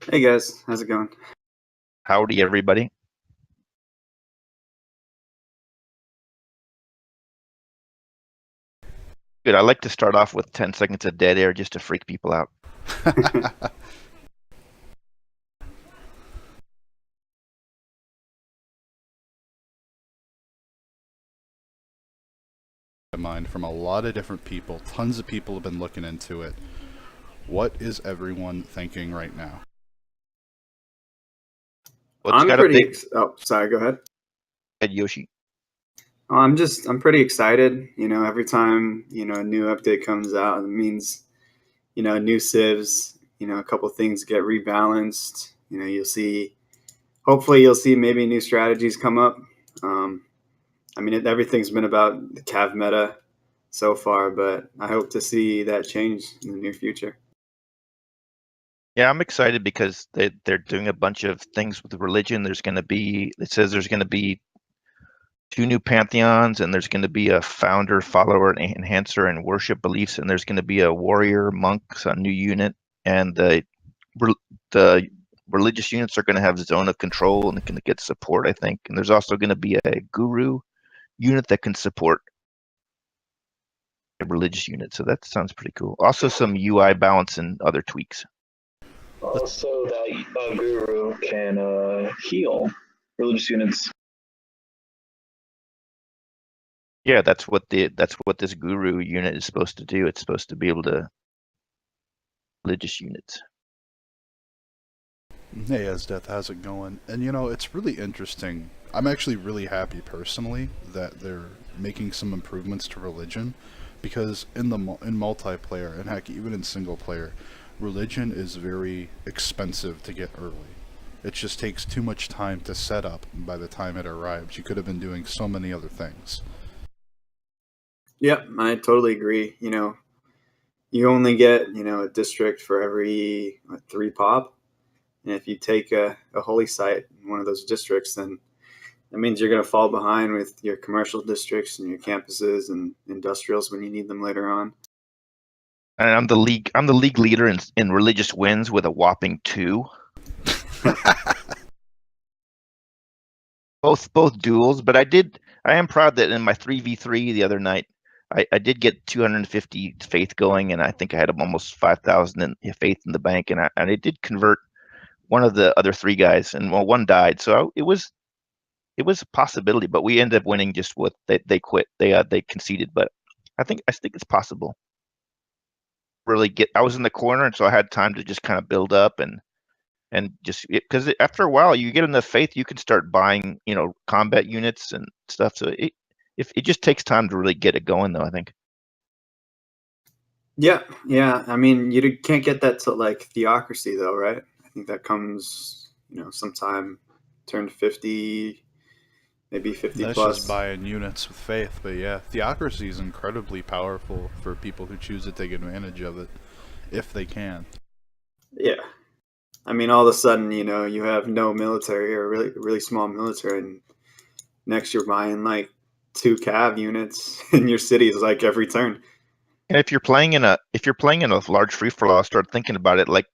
Hey guys, how's it going? Howdy, everybody. Good. I like to start off with 10 seconds of dead air just to freak people out. Mind from a lot of different people. Tons of people have been looking into it. What is everyone thinking right now? What's got Sorry, go ahead. Yoshi? I'm pretty excited. Every time, a new update comes out, it means, new civs, a couple things get rebalanced. Hopefully you'll see maybe new strategies come up. Everything's been about the Cav meta so far, but I hope to see that change in the near future. Yeah, I'm excited because they're doing a bunch of things with religion. It says there's going to be 2 new pantheons, and there's going to be a founder, follower, and enhancer, and worship beliefs, and there's going to be a warrior monks, a new unit, and the religious units are going to have zone of control and going to get support, I think. And there's also going to be a guru unit that can support a religious unit. So that sounds pretty cool. Also some UI balance and other tweaks. Also, that guru can heal religious units. Yeah, that's what this guru unit is supposed to do. It's supposed to be able to religious units. Hey, Asdeath, how's it going? And it's really interesting. I'm actually really happy personally that they're making some improvements to religion, because in multiplayer, and heck, even in single player, religion is very expensive to get early. It just takes too much time to set up, and by the time it arrives, you could have been doing so many other things. Yep, I totally agree. You only get, a district for every 3 pop. And if you take a holy site in one of those districts, then that means you're going to fall behind with your commercial districts and your campuses and industrials when you need them later on. And I'm the league leader in religious wins with a whopping 2. both duels, but I am proud that in my 3v3 the other night, I did get 250 faith going, and I think I had almost 5,000 in faith in the bank, and I did convert one of the other 3 guys, and one died. So it was a possibility, but we ended up winning just with they quit. They conceded, but I think it's possible. Really I was in the corner, and so I had time to just kind of build up and just because after a while you get enough faith, you can start buying combat units and stuff. So it just takes time to really get it going, though, I think. Yeah. I mean, you can't get that to like theocracy, though, right? I think that comes, sometime turn 50, maybe 50 That's plus. just buying units with faith. But yeah, theocracy is incredibly powerful for people who choose to take advantage of it, if they can. Yeah. I mean, all of a sudden, you have no military or really, really small military, and next you're buying like 2 cav units in your cities like every turn. And if you're playing in a large free for all, start thinking about it. Like,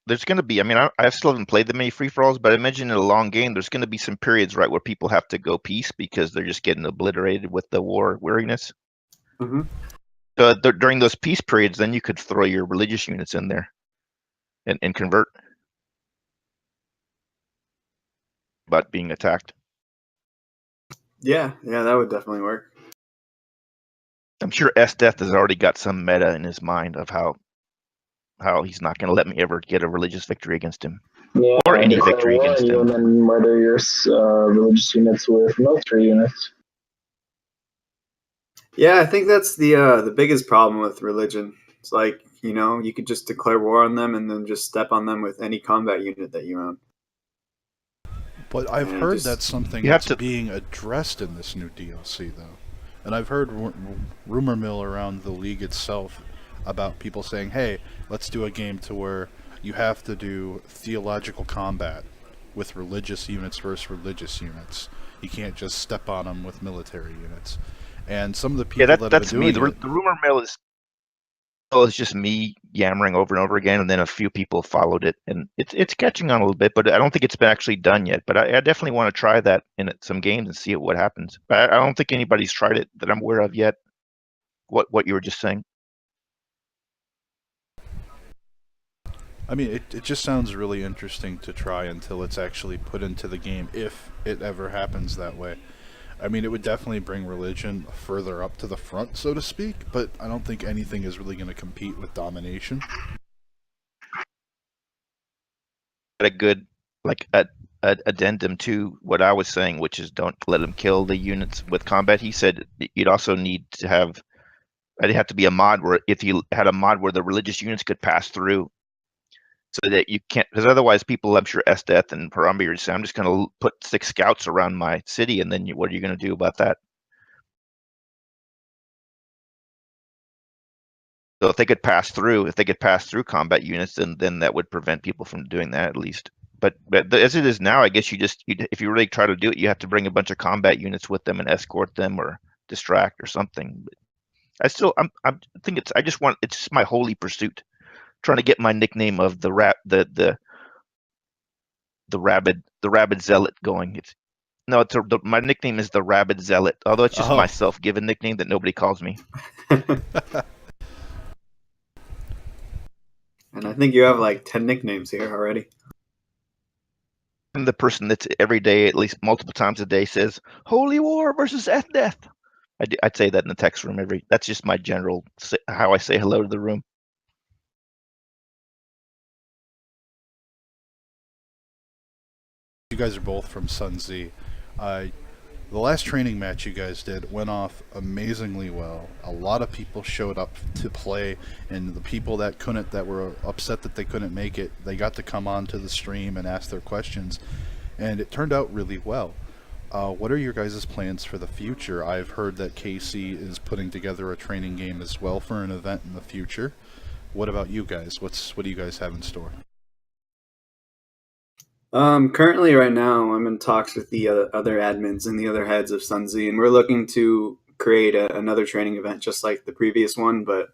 there's going to be. I mean, I still haven't played that many free for alls, but I imagine in a long game, there's going to be some periods, right, where people have to go peace because they're just getting obliterated with the war weariness. Mm-hmm. So during those peace periods, then you could throw your religious units in there and convert. But being attacked. Yeah, that would definitely work. I'm sure Death has already got some meta in his mind of how he's not going to let me ever get a religious victory against him. Yeah, or any victory against you him. And then murder your religious units with military units. Yeah, I think that's the biggest problem with religion. It's like, you could just declare war on them and then just step on them with any combat unit that you own. But I've heard that's something that's being addressed in this new DLC, though. And I've heard rumor mill around the league itself about people saying, hey, let's do a game to where you have to do theological combat with religious units versus religious units. You can't just step on them with military units. And some of the people that's me. The rumor mill Well, it's just me yammering over and over again, and then a few people followed it, and it's catching on a little bit, but I don't think it's been actually done yet. But I definitely want to try that in some games and see what happens. But I don't think anybody's tried it that I'm aware of yet. What you were just saying. I mean, it just sounds really interesting to try until it's actually put into the game, if it ever happens that way. I mean, it would definitely bring religion further up to the front, so to speak, but I don't think anything is really going to compete with domination. A good addendum to what I was saying, which is don't let them kill the units with combat. He said you'd also need to have, it'd have to be a mod where if you had a mod where the religious units could pass through, so that you can't, because otherwise people, I'm sure Esdeath and Harambe are just saying, I'm just going to put 6 scouts around my city, and then what are you going to do about that? So if they could pass through combat units, then that would prevent people from doing that at least. But as it is now, I guess if you really try to do it, you have to bring a bunch of combat units with them and escort them or distract or something. But it's my holy pursuit, trying to get my nickname of the rabid zealot going. My nickname is the rabid zealot, although it's just my self-given nickname that nobody calls me. And I think you have like 10 nicknames here already. I'm the person that's every day, at least multiple times a day, says "Holy War versus Death." I'd say that in the text room that's just my general how I say hello to the room. You guys are both from SunZ. The last training match you guys did went off amazingly well. A lot of people showed up to play, and the people that were upset that they couldn't make it, they got to come on to the stream and ask their questions, and it turned out really well. What are your guys' plans for the future? I've heard that KC is putting together a training game as well for an event in the future. What about you guys? What do you guys have in store? Currently right now I'm in talks with the other admins and the other heads of SunZ, and we're looking to create another training event just like the previous one, but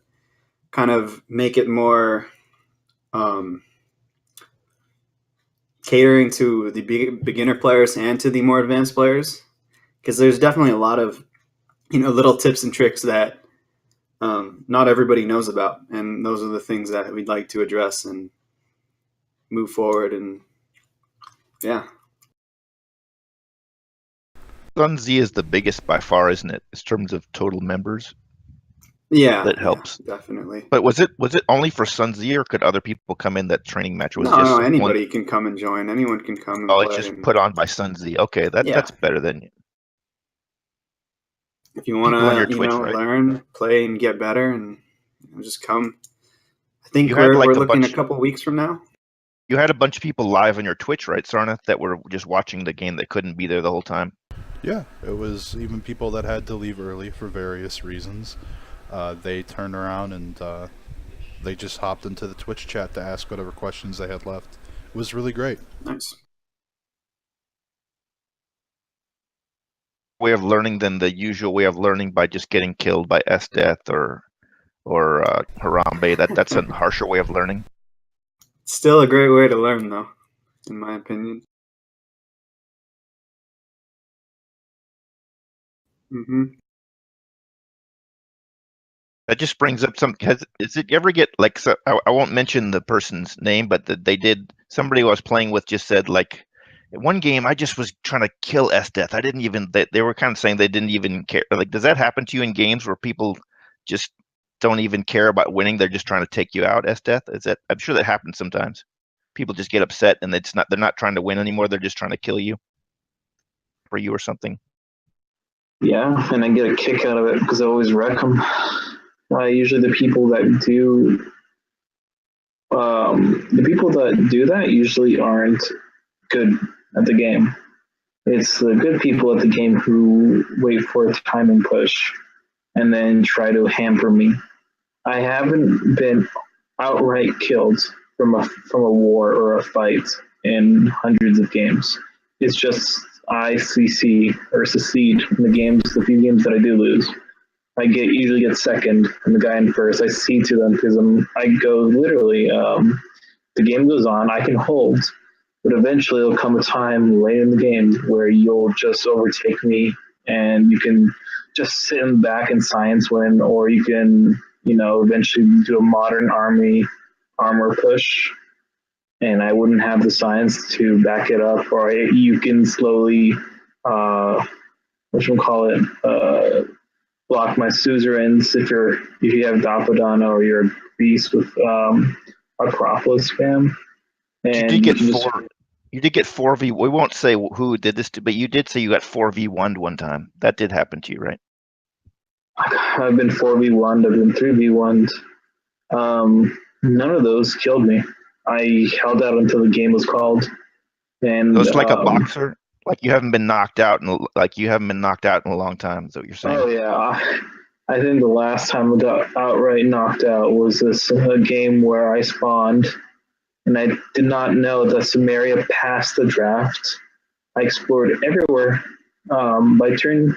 kind of make it more catering to the beginner players and to the more advanced players, because there's definitely a lot of little tips and tricks that not everybody knows about, and those are the things that we'd like to address and move forward. And yeah. SunZ is the biggest by far, isn't it, in terms of total members? Yeah, that helps. Yeah, definitely. But was it only for SunZ, or could other people come in? That training match was no, anybody can come and join. Anyone can come and play. It's just put on by SunZ. Okay, that's better than. If you want to, learn, play, and get better, and just come. I think we're looking a couple weeks from now. You had a bunch of people live on your Twitch, right, Sarnath, that were just watching the game that couldn't be there the whole time? Yeah, it was even people that had to leave early for various reasons. They turned around and they just hopped into the Twitch chat to ask whatever questions they had left. It was really great. Nice. Way of learning than the usual way of learning by just getting killed by Esdeath or Harambe. That's a harsher way of learning. Still a great way to learn, though, in my opinion. Mm-hmm. That just brings up some. Does it ever get like? So I won't mention the person's name, but somebody I was playing with just said like, one game I just was trying to kill Esdeath. I didn't even. They were kind of saying they didn't even care. Like, does that happen to you in games where people just don't even care about winning? They're just trying to take you out, Esdeath? I'm sure that happens sometimes. People just get upset and they're not trying to win anymore. They're just trying to kill you for you or something. Yeah, and I get a kick out of it because I always wreck them. Usually the people that do that usually aren't good at the game. It's the good people at the game who wait for a time and push and then try to hamper me. I haven't been outright killed from a war or a fight in hundreds of games. It's just I secede in the few games that I do lose. usually get second, and the guy in first, I see to them because I go literally. The game goes on, I can hold, but eventually there'll come a time late in the game where you'll just overtake me, and you can just sit in the back and science win, or you can, eventually do a modern armor push, and I wouldn't have the science to back it up, or you can slowly, block my suzerains if you have Dapadana or you're a beast with Acropolis spam. And you did get four. You did get 4v. We won't say who did this to, but you did say you got 4v1 one time. That did happen to you, right? I've been 4v1'd, I've been 3v1'd. None of those killed me. I held out until the game was called. And it's like a boxer. Like you haven't been knocked out, in a long time. Is that what you're saying? Oh yeah, I think the last time I got outright knocked out was this game where I spawned, and I did not know that Samaria passed the draft. I explored everywhere. By turn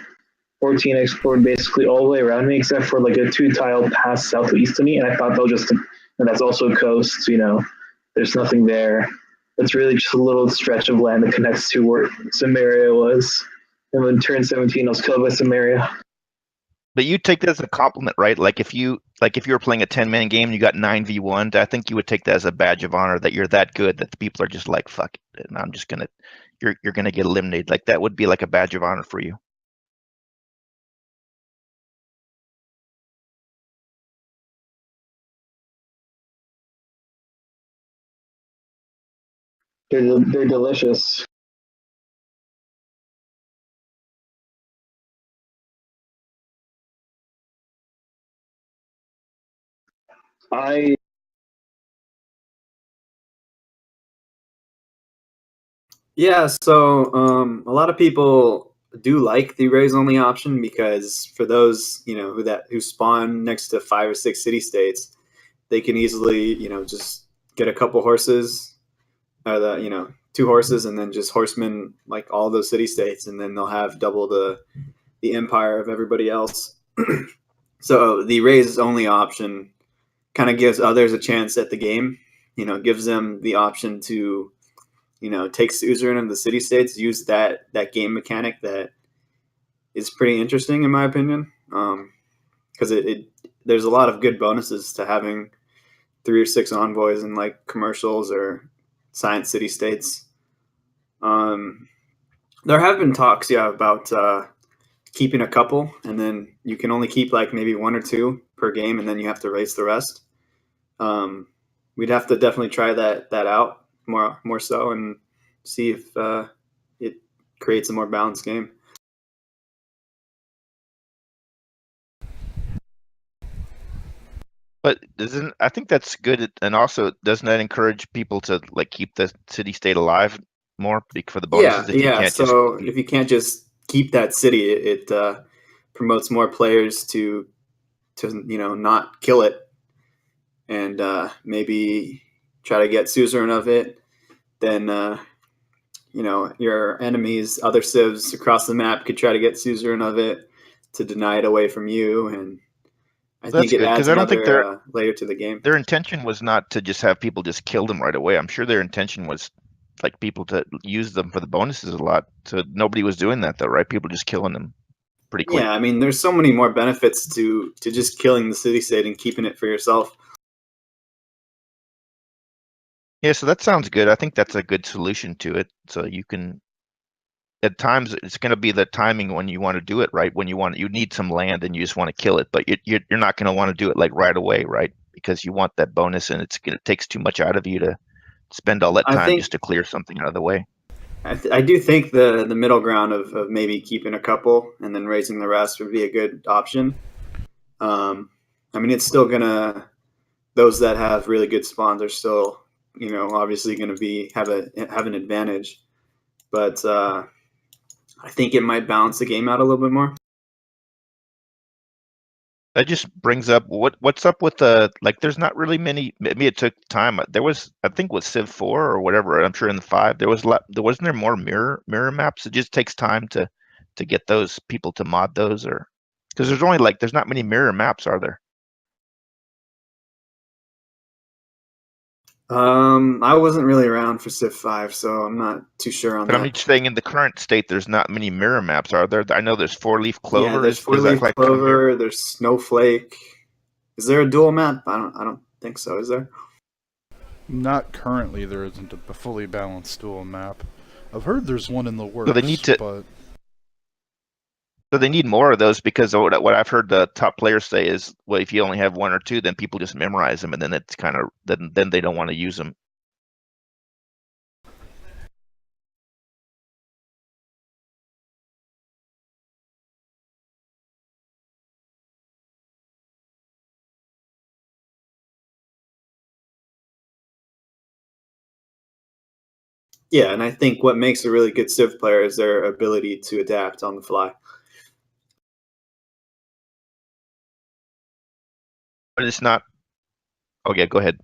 14, I explored basically all the way around me, except for like a 2-tile pass southeast of me, and I thought that was just, and that's also a coast. There's nothing there. It's really just a little stretch of land that connects to where Samaria was. And when turn 17, I was killed by Samaria. But you take that as a compliment, right? Like if you were playing a 10-man game and you got 9v1, I think you would take that as a badge of honor that you're that good that the people are just like, fuck it, and I'm just gonna, you're gonna get eliminated. Like that would be like a badge of honor for you. They're delicious. Yeah, so a lot of people do like the Raze-Only option because for those who spawn next to 5 or 6 city states, they can easily just get a couple horses, or 2 horses, and then just horsemen like all those city states, and then they'll have double the empire of everybody else. So the Raze-Only option kind of gives others a chance at the game. Gives them the option to take suzerain of the city states, use that game mechanic that is pretty interesting in my opinion, because there's a lot of good bonuses to having 3 or 6 envoys in like commercials or science city states. There have been talks, about keeping a couple, and then you can only keep like maybe 1 or 2 per game, and then you have to race the rest. We'd have to definitely try that out more so, and see if it creates a more balanced game. But I think that's good, and also doesn't that encourage people to like keep the city state alive more for the bonuses? If you can't just keep that city, it promotes more players to not kill it, and maybe try to get suzerain of it. Then your enemies, other civs across the map, could try to get suzerain of it to deny it away from you, and I think it adds another layer to the game. Their intention was not to just have people just kill them right away. I'm sure their intention was like people to use them for the bonuses a lot. So nobody was doing that though, right? People just killing them pretty quick. Yeah, I mean, there's so many more benefits to just killing the city state and keeping it for yourself. Yeah, so that sounds good. I think that's a good solution to it. So you can, at times, it's going to be the timing when you want to do it, right? When you need some land and you just want to kill it, but you're not going to want to do it like right away, right? Because you want that bonus, and it takes too much out of you to spend all that time just to clear something out of the way. I do think the middle ground of maybe keeping a couple and then raising the rest would be a good option. I mean, it's still gonna, those that have really good spawns are still, obviously going to have an advantage, but I think it might balance the game out a little bit more. That just brings up what's up with the, like, there's not really many. Maybe it took time. There was, I think, with Civ 4 or whatever. I'm sure in the 5 wasn't there more mirror maps. It just takes time to get those people to mod those, or Because there's not many mirror maps, are there? I wasn't really around for Civ 5, so I'm not too sure on But that. I'm just saying, in the current state, there's not many mirror maps, are there? I know there's four-leaf clover. Yeah, there's Does that four-leaf quite come here? clover. There's snowflake. Is there a dual map? I don't think so. Is there? Not currently. There isn't a fully balanced dual map. I've heard there's one in the works, So they need to. but So they need more of those, because what I've heard the top players say is, well, if you only have one or two, then people just memorize them, and then it's kind of then they don't want to use them. Yeah, and I think what makes a really good Civ player is their ability to adapt on the fly. But it's not. Oh yeah, go ahead.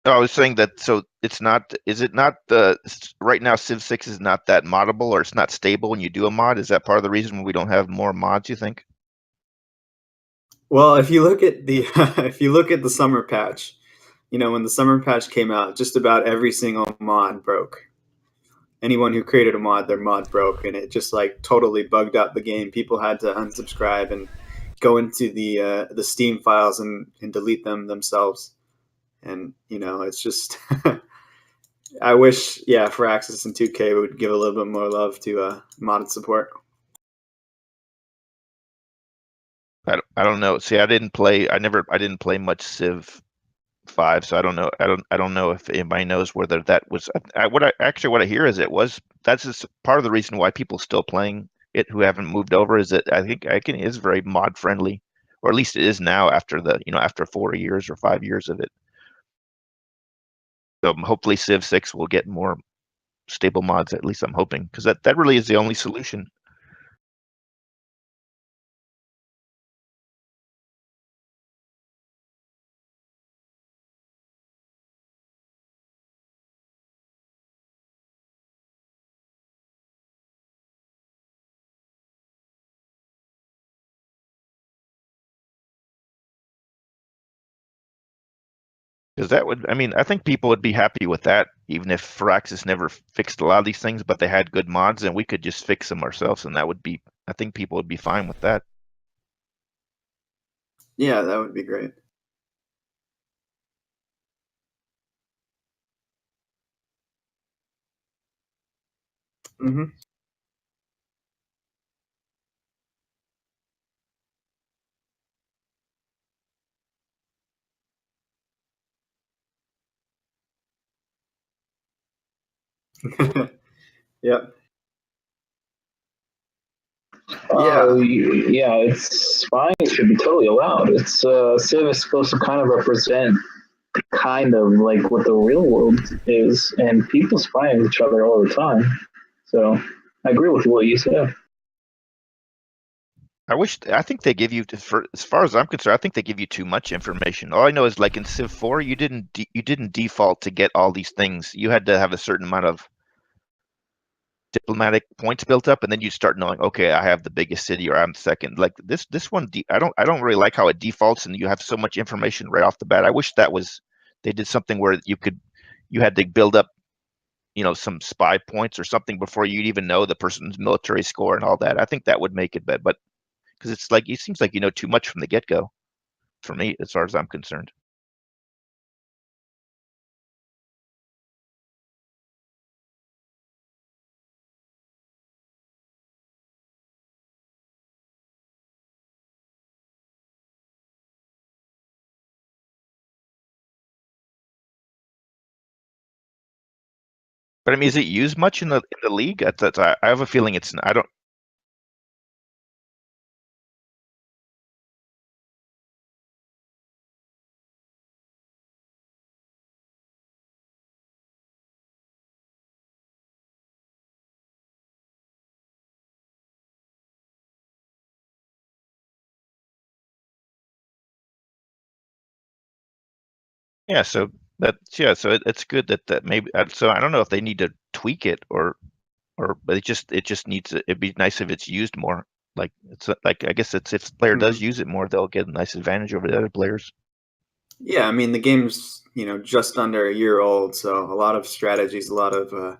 No, I was saying that. So it's not. Is it not the right now? Civ 6 is not that moddable, or it's not stable when you do a mod. Is that part of the reason we don't have more mods, you think? Well, if you look at the if you look at the summer patch, when the summer patch came out, just about every single mod broke. Anyone who created a mod, their mod broke, and it just like totally bugged out the game. People had to unsubscribe and go into the Steam files and delete them themselves. And it's just I wish, Firaxis and 2K would give a little bit more love to modded support. I don't know. See, I didn't play much Civ 5, so I don't know. I don't know if anybody knows whether that was what I hear is that's just part of the reason why people still playing it who haven't moved over, is that I think it is very mod friendly, or at least it is now after after 4 years or 5 years of it. So hopefully Civ 6 will get more stable mods. At least I'm hoping, because that really is the only solution. Because I think people would be happy with that, even if Firaxis never fixed a lot of these things, but they had good mods and we could just fix them ourselves, and I think people would be fine with that. Yeah, that would be great. Mm-hmm. Yep. Yeah, it's spying should be totally allowed. It's Civ is supposed to kind of represent kind of like what the real world is, and people spy on each other all the time. So I agree with what you said. I think they give you, as far as I'm concerned, I think they give you too much information. All I know is, like in Civ 4, you didn't default to get all these things. You had to have a certain amount of diplomatic points built up, and then you start knowing, okay, I have the biggest city, or I'm second. Like this one, I don't really like how it defaults, and you have so much information right off the bat. I wish they did something where you had to build up, some spy points or something before you'd even know the person's military score and all that. I think that would make it better, but because it seems like you know too much from the get-go, for me, as far as I'm concerned. But I mean, is it used much in the league? I have a feeling it's. I don't. Yeah, so it's good that maybe. So I don't know if they need to tweak it, but it just needs. It'd be nice if it's used more. Like it's like I guess it's if the player does use it more, they'll get a nice advantage over the other players. Yeah, I mean the game's just under a year old, so a lot of strategies, a lot of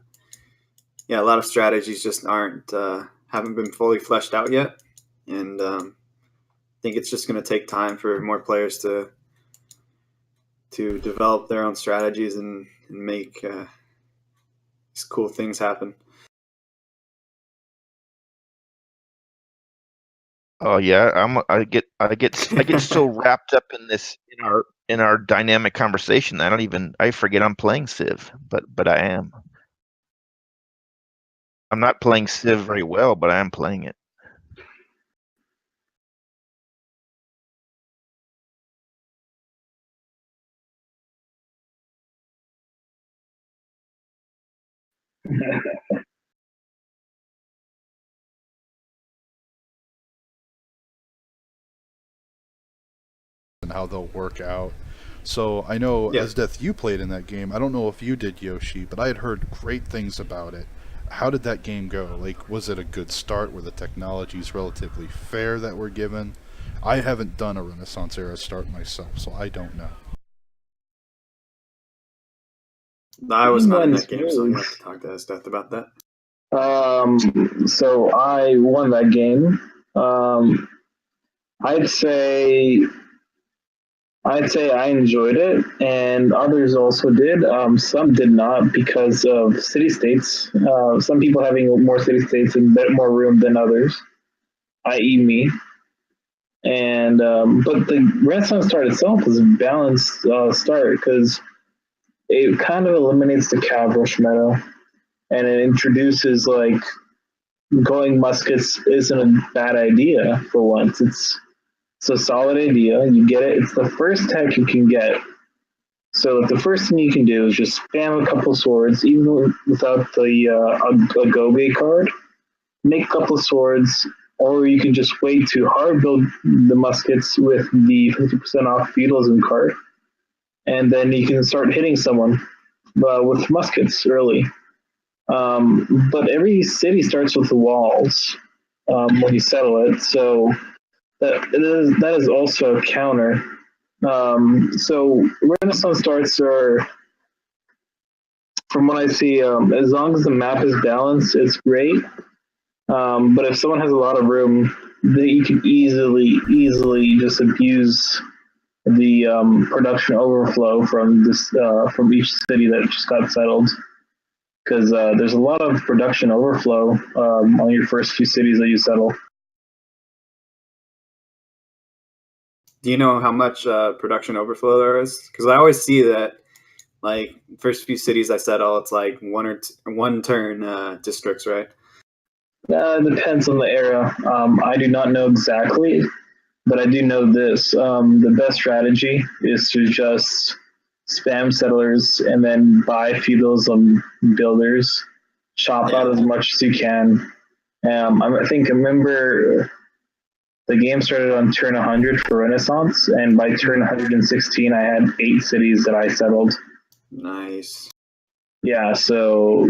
strategies just haven't been fully fleshed out yet, and I think it's just going to take time for more players to develop their own strategies and make these cool things happen. Oh yeah, I get so wrapped up in this in our dynamic conversation that I forget I'm playing Civ, but I am. I'm not playing Civ very well, but I am playing it. And how they'll work out. So I know, Yeah. as Death, you played in that game. I don't know if you did, Yoshi, but I had heard great things about it. How did that game go? Like, was it a good start? Were the technologies relatively fair that were given? I haven't done a Renaissance era start myself, so I don't know. I was not in that game, so you have to talk to Death about that. So I won that game. I'd say I enjoyed it, and others also did. Some did not because of city states. Some people having more city states and more room than others, i.e., me. And but the Renaissance start itself is a balanced start because it kind of eliminates the cav rush meta, and it introduces like going muskets isn't a bad idea for once. It's a solid idea. You get it. It's the first tech you can get. So the first thing you can do is just spam a couple swords, even without the a Gobe card. Make a couple swords, or you can just wait to hard build the muskets with the 50% off feudalism card, and then you can start hitting someone with muskets early. But every city starts with the walls when you settle it, so that is also a counter. So Renaissance starts are, from what I see, as long as the map is balanced, it's great. But if someone has a lot of room, you can easily just abuse the production overflow from each city that just got settled. Because there's a lot of production overflow on your first few cities that you settle. Do you know how much production overflow there is? Because I always see that, like, first few cities I settle, it's like one turn districts, right? It depends on the era. I do not know exactly, but I do know this. The best strategy is to just spam settlers and then buy feudalism builders, chop out as much as you can. I remember the game started on turn 100 for Renaissance, and by turn 116, I had 8 cities that I settled. Nice. Yeah, so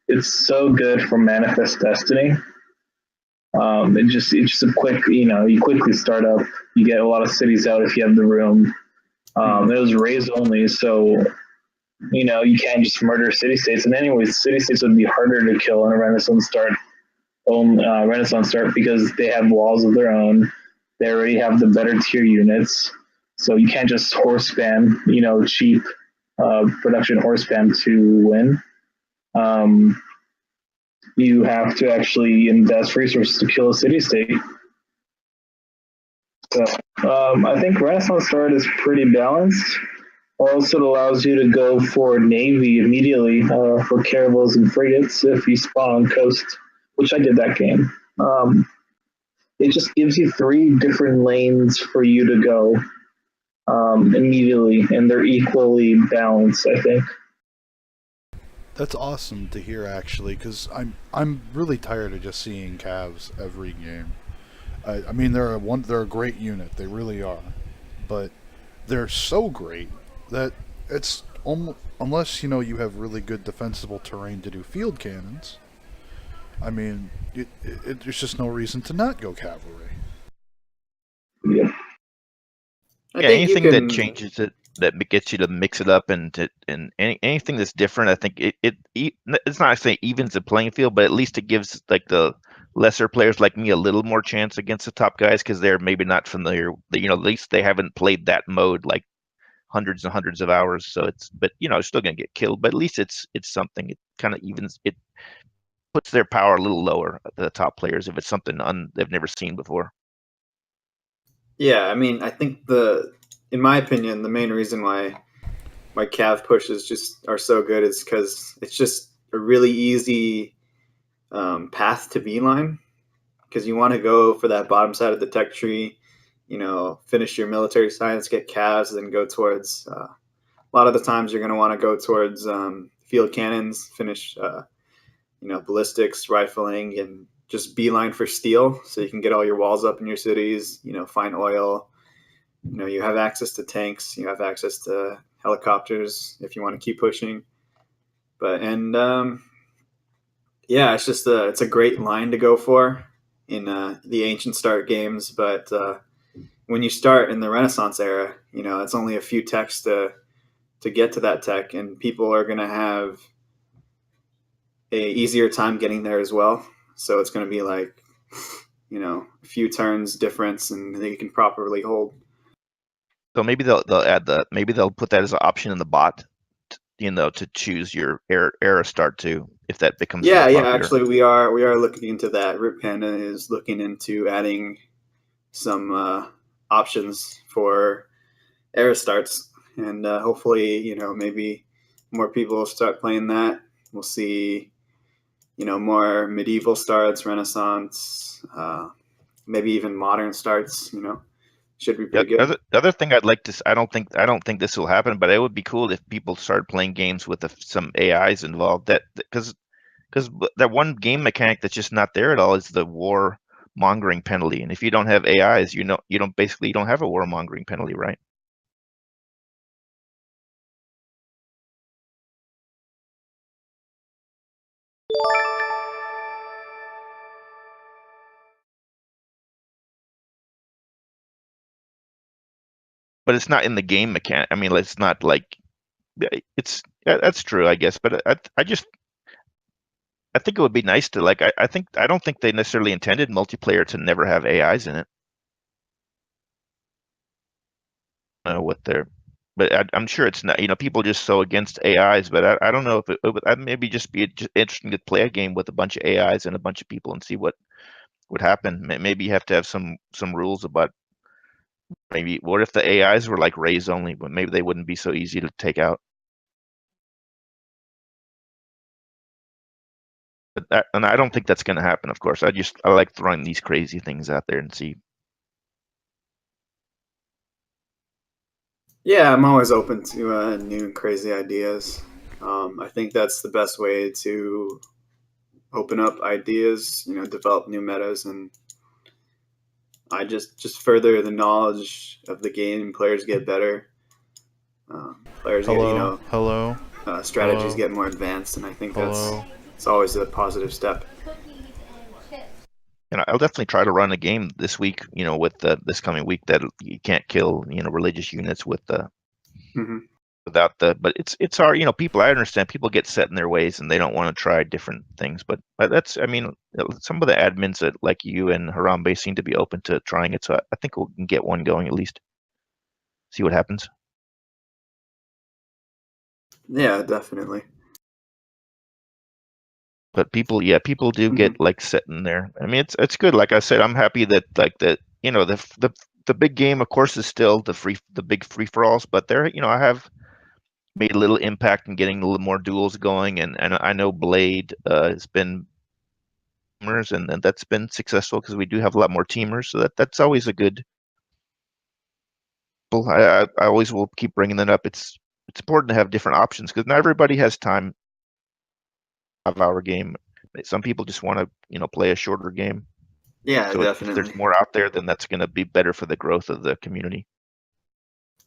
it's so good for Manifest Destiny. It's just a quick, you quickly start up. You get a lot of cities out if you have the room. It was Raze-Only, so you can't just murder city states. And anyways, city states would be harder to kill in a Renaissance start. Because they have walls of their own. They already have the better tier units, so you can't just horse spam, cheap production horse spam to win. You have to actually invest resources to kill a city state. So I think Renaissance start is pretty balanced. Also, it allows you to go for Navy immediately for caravels and frigates if you spawn on coast, which I did that game. It just gives you 3 different lanes for you to go immediately, and they're equally balanced, I think. That's awesome to hear, actually, because I'm really tired of just seeing Cavs every game. I mean, they're a great unit, they really are, but they're so great that it's almost, unless you have really good defensible terrain to do field cannons, I mean, there's just no reason to not go cavalry. Yeah. Yeah, anything that changes it, that gets you to mix it up, and anything that's different, I think it's not saying evens the playing field, but at least it gives like the lesser players like me a little more chance against the top guys because they're maybe not familiar. At least they haven't played that mode like hundreds and hundreds of hours. So but still gonna get killed. But at least it's something. It kind of evens it, puts their power a little lower at the top players if it's something they've never seen before. Yeah, I mean, I think in my opinion, the main reason why cav pushes just are so good is because it's just a really easy path to beeline, because you want to go for that bottom side of the tech tree, finish your military science, get calves, then go towards. A lot of the times, you're going to want to go towards field cannons, finish, ballistics, rifling, and just beeline for steel, so you can get all your walls up in your cities. Find oil. You have access to tanks. You have access to helicopters if you want to keep pushing. Yeah, it's a great line to go for in the ancient start games, but when you start in the Renaissance era, it's only a few techs to get to that tech, and people are going to have a easier time getting there as well. So it's going to be like, a few turns difference, and they can properly hold. So maybe they'll put that as an option in the bot, to choose your era start to, if that becomes more popular. Actually we are looking into that. Rip Panda is looking into adding some options for era starts, and hopefully maybe more people will start playing that. We'll see more medieval starts, Renaissance, maybe even modern starts. Should be pretty good. The other thing I'd like to, I don't think this will happen, but it would be cool if people started playing games with some AIs involved. Because that one game mechanic that's just not there at all is the war mongering penalty. And if you don't have AIs, you don't have a war mongering penalty, right? But it's not in the game mechanic. I mean, it's not like that's true, I guess. But I think it would be nice to I don't think they necessarily intended multiplayer to never have AIs in it. But I'm sure it's not. People are just so against AIs. But I don't know if it would maybe just be interesting to play a game with a bunch of AIs and a bunch of people and see what would happen. Maybe you have to have some rules about. Maybe what if the AIs were like Raze-Only, but maybe they wouldn't be so easy to take out. And I don't think that's going to happen. Of course, I like throwing these crazy things out there and see. Yeah, I'm always open to new and crazy ideas. I think that's the best way to open up ideas, develop new metas, and I just further the knowledge of the game. Players get better. Players get, strategies get more advanced, and I think it's always a positive step. I'll definitely try to run a game this week, with this coming week, that you can't kill, religious units with without but it's hard, people, I understand people get set in their ways and they don't want to try different things, but that's, some of the admins that like you and Harambe seem to be open to trying it, so I think we can get one going at least, see what happens. Yeah, definitely. But people do get like set in there. It's good. Like I said, I'm happy that the big game, of course, is still the big free for alls. But there, I have made a little impact in getting a little more duels going, and I know Blade has been teamers, and that's been successful because we do have a lot more teamers. So that's always a good. I always will keep bringing that up. It's important to have different options because not everybody has time. 5-hour game. Some people just want to, play a shorter game. Yeah, so definitely. If there's more out there, then that's going to be better for the growth of the community.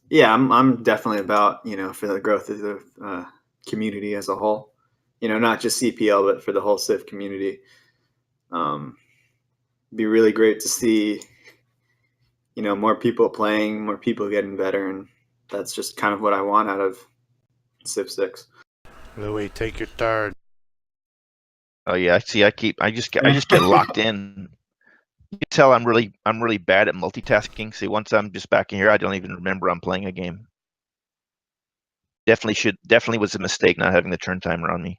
Yeah, I'm definitely about, for the growth of the community as a whole. Not just CPL, but for the whole Civ community. Be really great to see, more people playing, more people getting better, and that's just kind of what I want out of Civ 6. Louis, take your turn. Oh yeah, see, I just get locked in. You can tell I'm really bad at multitasking. See, once I'm just back in here, I don't even remember I'm playing a game. Definitely was a mistake not having the turn timer on me.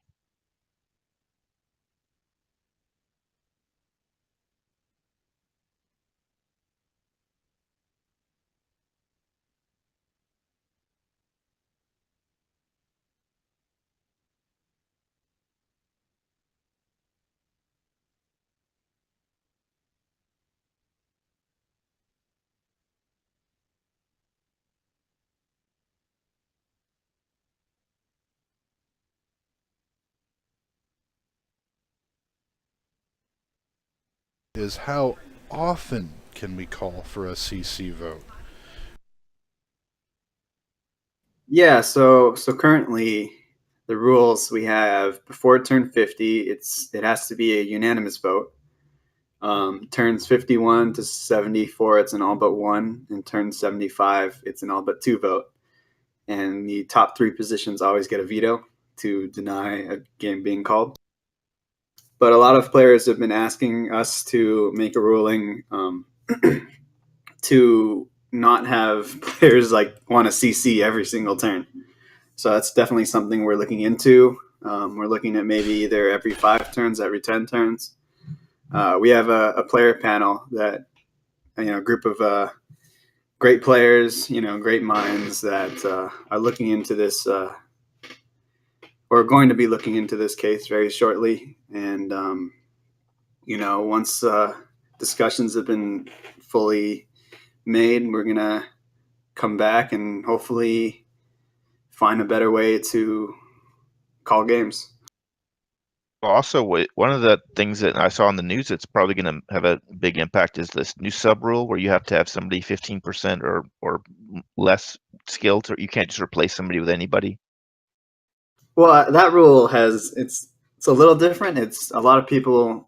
Is how often can we call for a CC vote? Yeah, so currently the rules we have before turn 50, it has to be a unanimous vote. Turns 51 to 74, it's an all but one, and turns 75, it's an all but two vote. And the top three positions always get a veto to deny a game being called. But a lot of players have been asking us to make a ruling to not have players want to CC every single turn. So that's definitely something we're looking into. We're looking at maybe either every 5 turns, every 10 turns. We have a player panel that, a group of great players, great minds that are looking into this, or going to be looking into this case very shortly. And, once discussions have been fully made, we're going to come back and hopefully find a better way to call games. Also, one of the things that I saw in the news that's probably going to have a big impact is this new sub rule where you have to have somebody 15% or less skilled, or you can't just replace somebody with anybody. Well, that rule it's a little different. It's a lot of people,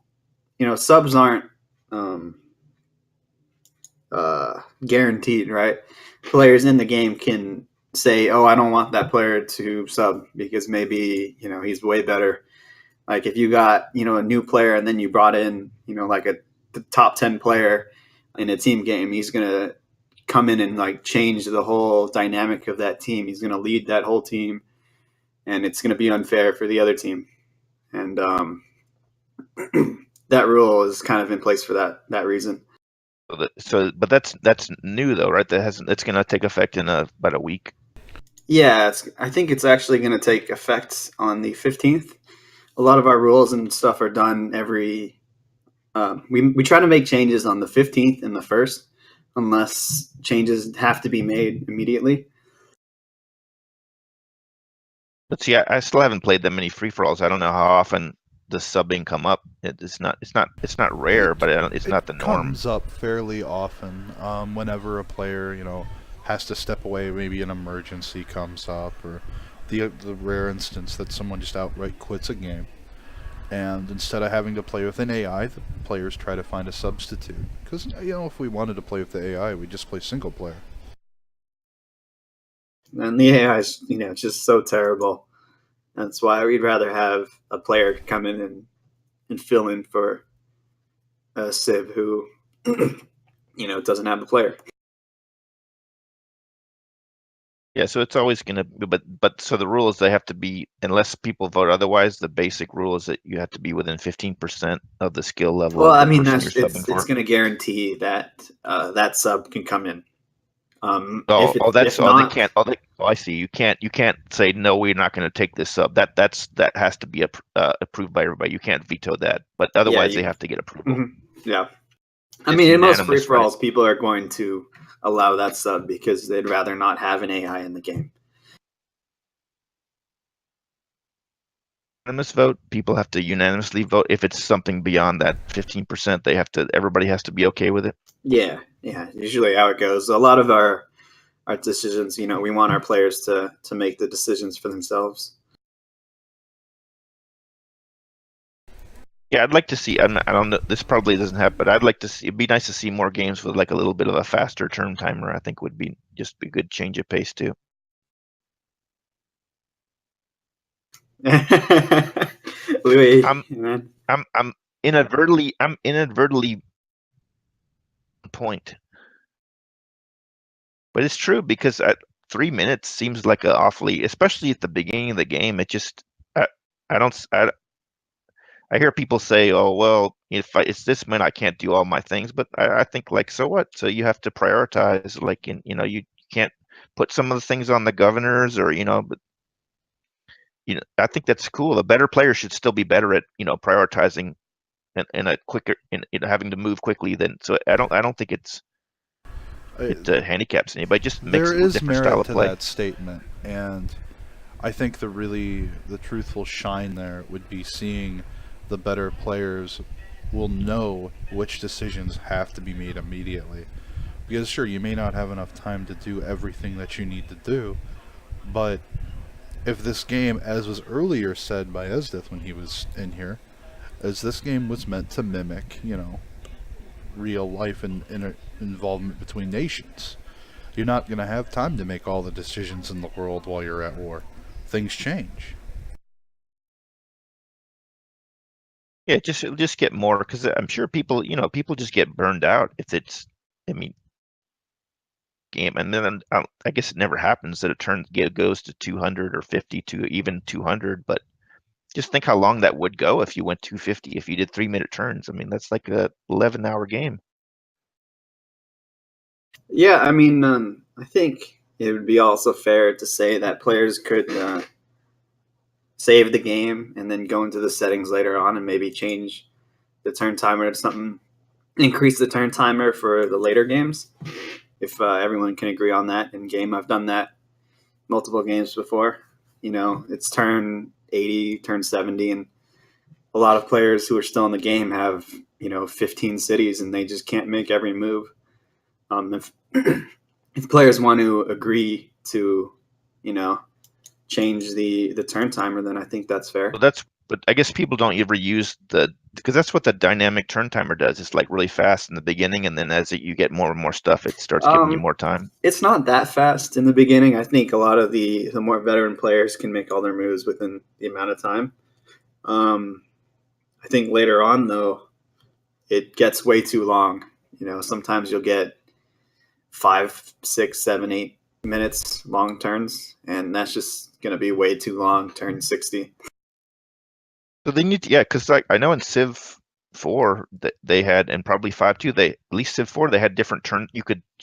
subs aren't guaranteed, right? Players in the game can say, "Oh, I don't want that player to sub because maybe he's way better." Like if you got a new player and then you brought in like the top 10 player in a team game, he's gonna come in and change the whole dynamic of that team. He's gonna lead that whole team, and it's gonna be unfair for the other team. And that rule is kind of in place for that reason. But that's new though, right? It's going to take effect in about a week. Yeah, I think it's actually going to take effect on the 15th. A lot of our rules and stuff are done every. We try to make changes on the 15th and the 1st, unless changes have to be made immediately. But see, I still haven't played that many free for alls. I don't know how often does subbing come up. It's not rare, but it's not the norm. It comes up fairly often. Whenever a player has to step away, maybe an emergency comes up, or the rare instance that someone just outright quits a game. And instead of having to play with an AI, the players try to find a substitute. Because, if we wanted to play with the AI, we'd just play single player. And the AI is, just so terrible. That's why we'd rather have a player come in and fill in for a Civ who, doesn't have a player. Yeah, so it's always going to be, but so the rule is they have to be, unless people vote otherwise, the basic rule is that you have to be within 15% of the skill level. Well, of I the mean, person you're it's subbing for. going to guarantee that that sub can come in. They can't. I see. You can't say no. We're not going to take this sub. That has to be approved by everybody. You can't veto that. But otherwise, they have to get approval. Mm-hmm. Yeah. I mean, in most free for alls, people are going to allow that sub because they'd rather not have an AI in the game. Unanimous vote. People have to unanimously vote. If it's something beyond that 15%, everybody has to be okay with it. Yeah. Usually how it goes. A lot of our decisions, we want our players to make the decisions for themselves. Yeah, I'd like to see. I don't know. This probably doesn't happen, but I'd like to see. It'd be nice to see more games with like a little bit of a faster turn timer. I think would be just a good change of pace too. Louis, I'm man. I'm inadvertently point, but it's true because at 3 minutes seems like a awfully, especially at the beginning of the game. It just I don't I hear people say, "Oh well, if it's this minute, I can't do all my things." But I think like, so what? So you have to prioritize. Like, you can't put some of the things on the governors, or but I think that's cool. A better player should still be better at prioritizing and a quicker having to move quickly than. So I don't think it handicaps anybody. Just makes There it a is different style merit of to play. that statement, and I think the truthful shine there would be seeing the better players will know which decisions have to be made immediately. Because sure, you may not have enough time to do everything that you need to do, but if this game, as was earlier said by Esdith when he was in here, as this game was meant to mimic, real life and involvement between nations, you're not going to have time to make all the decisions in the world while you're at war. Things change. Yeah, just get more, because I'm sure people just get burned out if it's. I mean, game, and then I guess it never happens that it goes to 200 or 50 to even 200. But just think how long that would go if you went 250. If you did 3-minute turns, I mean that's like a 11-hour game. Yeah, I mean, I think it would be also fair to say that players could save the game and then go into the settings later on and maybe change the turn timer to something, increase the turn timer for the later games. If everyone can agree on that in game, I've done that multiple games before. It's turn 80, turn 70, and a lot of players who are still in the game have 15 cities and they just can't make every move. If if players want to agree to change the turn timer, then I think that's fair. Well, but I guess people don't ever use because that's what the dynamic turn timer does. It's like really fast in the beginning, and then as you get more and more stuff, it starts giving you more time. It's not that fast in the beginning. I think a lot of the more veteran players can make all their moves within the amount of time. I think later on, though, it gets way too long. Sometimes you'll get 5, 6, 7, 8 minutes long turns, and that's just going to be way too long. Turn 60. So they need to, because I know in Civ 4 that they had, and probably 5 too. At least Civ 4 they had different turn. You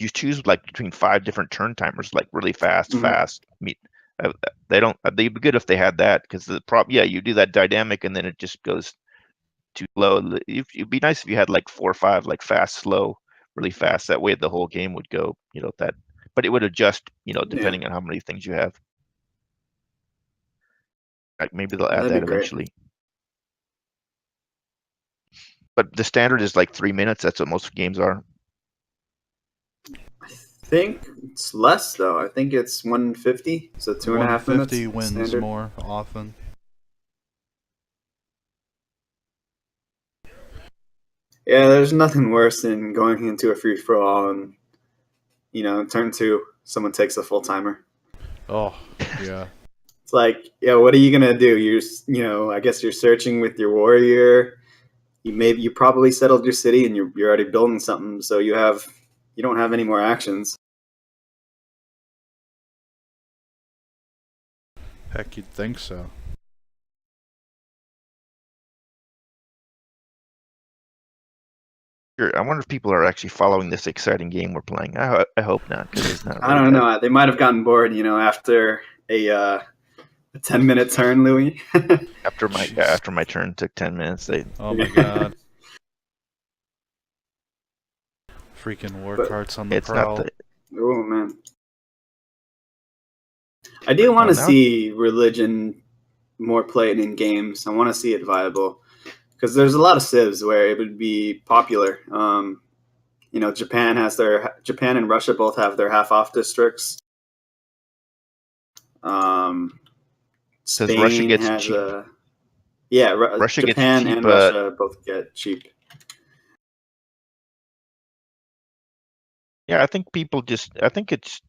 choose like between 5 different turn timers, like really fast, Mhm. fast. I mean, they'd be good if they had that, because you do that dynamic and then it just goes too low. It'd be nice if you had like 4 or 5 like fast, slow, really fast. That way the whole game would go, but it would adjust, depending on how many things you have. Like maybe they'll add That'd that be great. eventually. But the standard is like 3 minutes. That's what most games are. I think it's less though. I think it's 150, so 2.5 minutes. 150 wins standard. more often. Yeah, there's nothing worse than going into a free for all and turn 2, someone takes a full timer. Oh, yeah. It's like, what are you gonna do? You're, I guess you're searching with your warrior. You probably settled your city and you're already building something, so you don't have any more actions. Heck, you'd think so. I wonder if people are actually following this exciting game we're playing. I hope not, because it's not. I don't know. They might have gotten bored, after a 10-minute turn, Louis. After my turn took 10 minutes, Oh my god. Freaking war carts on the prowl. Oh man. I do want to see religion more played in games. I want to see it viable, because there's a lot of civs where it would be popular. Japan and Russia both have their half-off districts. Spain Russia gets has cheap. Yeah, Russia gets Japan cheap, and Russia both get cheap. Yeah, I think it's